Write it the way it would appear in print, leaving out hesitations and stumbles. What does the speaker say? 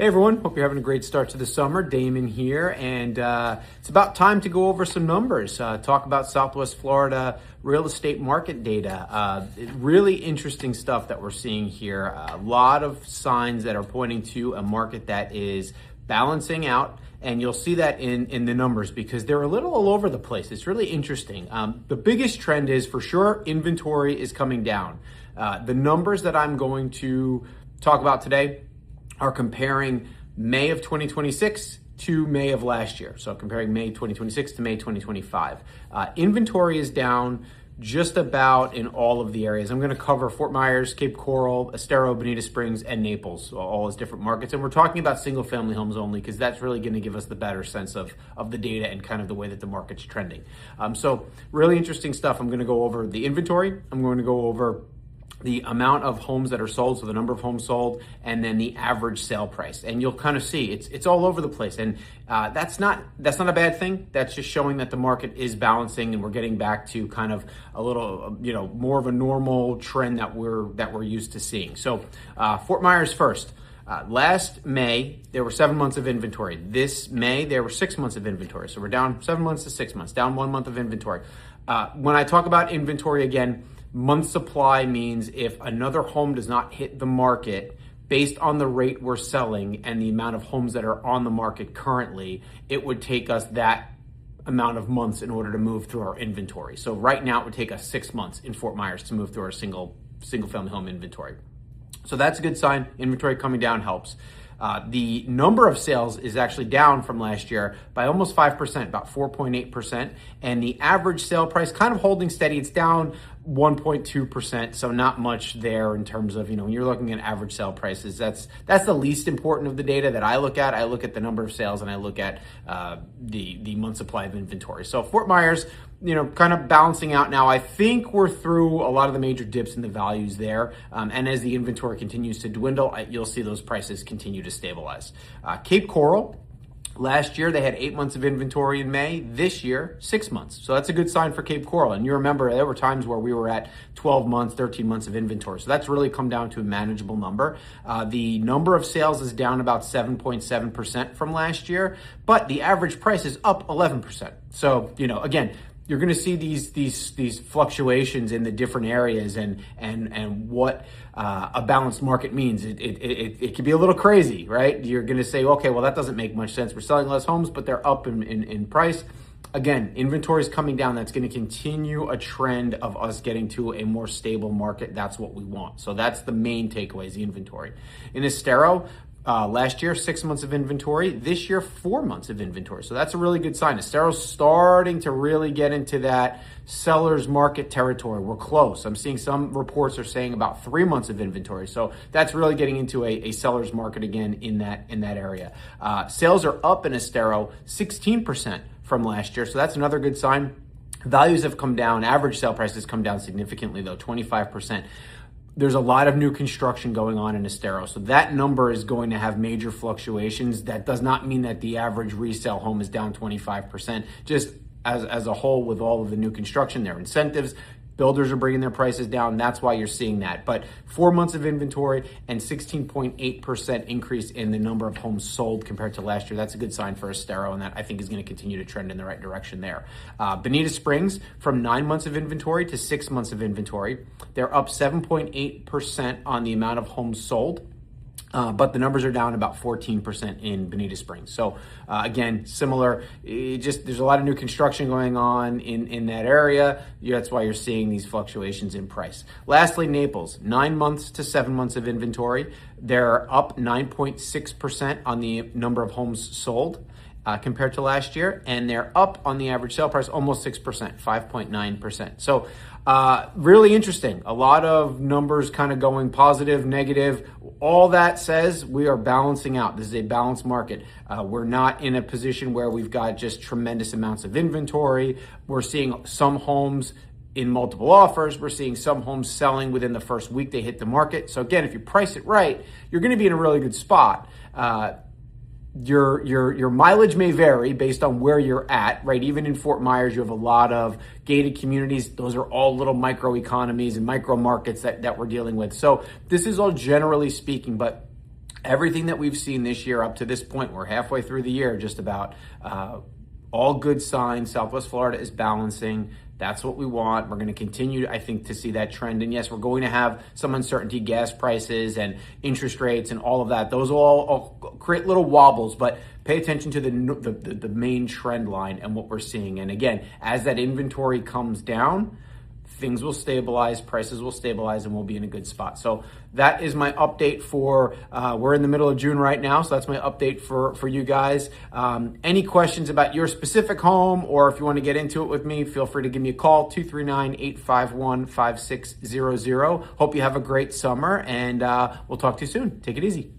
Hey everyone, hope you're having a great start to the summer. Damon here, and it's about time to go over some numbers, talk about Southwest Florida real estate market data. Really interesting stuff that we're seeing here. A lot of signs that are pointing to a market that is balancing out, and you'll see that in the numbers because they're a little all over the place. It's really interesting. The biggest trend is for sure inventory is coming down. The numbers that I'm going to talk about today are comparing May of 2026 to May of last year. So comparing May 2026 to May 2025. Inventory is down just about in all of the areas. I'm going to cover Fort Myers, Cape Coral, Estero, Bonita Springs, and Naples, all as different markets. And we're talking about single family homes only because that's really going to give us the better sense of the data and kind of the way that the market's trending. So really interesting stuff. I'm going to go over the inventory. I'm going to go over the amount of homes that are sold, so the number of homes sold, and then the average sale price. And you'll kind of see it's all over the place. And that's not a bad thing. That's just showing that the market is balancing and we're getting back to kind of a little, more of a normal trend that we're used to seeing. So Fort Myers first. Last May, there were 7 months of inventory. This May, there were 6 months of inventory. So we're down 7 months to 6 months, down 1 month of inventory. When I talk about inventory again, month supply means if another home does not hit the market based on the rate we're selling and the amount of homes that are on the market currently, it would take us that amount of months in order to move through our inventory. So right now it would take us 6 months in Fort Myers to move through our single family home inventory. So that's a good sign. Inventory coming down helps. The number of sales is actually down from last year by almost 5%, about 4.8%. And the average sale price kind of holding steady. It's down 1.2%. So not much there in terms of, when you're looking at average sale prices, that's the least important of the data that I look at. I look at the number of sales and I look at the month supply of inventory. So Fort Myers, kind of balancing out now. I think we're through a lot of the major dips in the values there. And as the inventory continues to dwindle, you'll see those prices continue to stabilize. Cape Coral, last year they had 8 months of inventory in May. This year, 6 months. So that's a good sign for Cape Coral. And you remember there were times where we were at 12 months, 13 months of inventory. So that's really come down to a manageable number. The number of sales is down about 7.7% from last year, but the average price is up 11%. So, again, you're going to see these fluctuations in the different areas and what a balanced market means. It can be a little crazy, right? You're going to say, okay, well, that doesn't make much sense. We're selling less homes, but they're up in price. Again, inventory is coming down. That's going to continue a trend of us getting to a more stable market. That's what we want. So that's the main takeaway is the inventory. In Estero, last year, 6 months of inventory. This year, 4 months of inventory. So that's a really good sign. Estero's starting to really get into that seller's market territory. We're close. I'm seeing some reports are saying about 3 months of inventory. So that's really getting into a seller's market again in that area. Sales are up in Estero 16% from last year. So that's another good sign. Values have come down. Average sale prices come down significantly though, 25%. There's a lot of new construction going on in Estero. So that number is going to have major fluctuations. That does not mean that the average resale home is down 25%. Just as a whole with all of the new construction, their incentives, builders are bringing their prices down. That's why you're seeing that. But 4 months of inventory and 16.8% increase in the number of homes sold compared to last year. That's a good sign for Estero, and that I think is going to continue to trend in the right direction there. Bonita Springs, from 9 months of inventory to 6 months of inventory. They're up 7.8% on the amount of homes sold. But the numbers are down about 14% in Bonita Springs. So again, similar, there's a lot of new construction going on in that area. That's why you're seeing these fluctuations in price. Lastly, Naples, 9 months to 7 months of inventory. They're up 9.6% on the number of homes sold compared to last year. And they're up on the average sale price almost 6%, 5.9%. So really interesting. A lot of numbers kind of going positive, negative. All that says we are balancing out. This is a balanced market. We're not in a position where we've got just tremendous amounts of inventory. We're seeing some homes in multiple offers. We're seeing some homes selling within the first week they hit the market. So again, if you price it right, you're going to be in a really good spot. Your mileage may vary based on where you're at, right? Even in Fort Myers, you have a lot of gated communities. Those are all little micro economies and micro markets that we're dealing with. So this is all generally speaking, but everything that we've seen this year up to this point, we're halfway through the year, just about, all good signs. Southwest Florida is balancing. That's what we want. We're going to continue, I think, to see that trend. And yes, we're going to have some uncertainty, gas prices and interest rates and all of that. Those will all create little wobbles, but pay attention to the main trend line and what we're seeing. And again, as that inventory comes down, things will stabilize, prices will stabilize, and we'll be in a good spot. So that is my update for, we're in the middle of June right now, so that's my update for you guys. Any questions about your specific home, or if you want to get into it with me, feel free to give me a call, 239-851-5600. Hope you have a great summer, and we'll talk to you soon. Take it easy.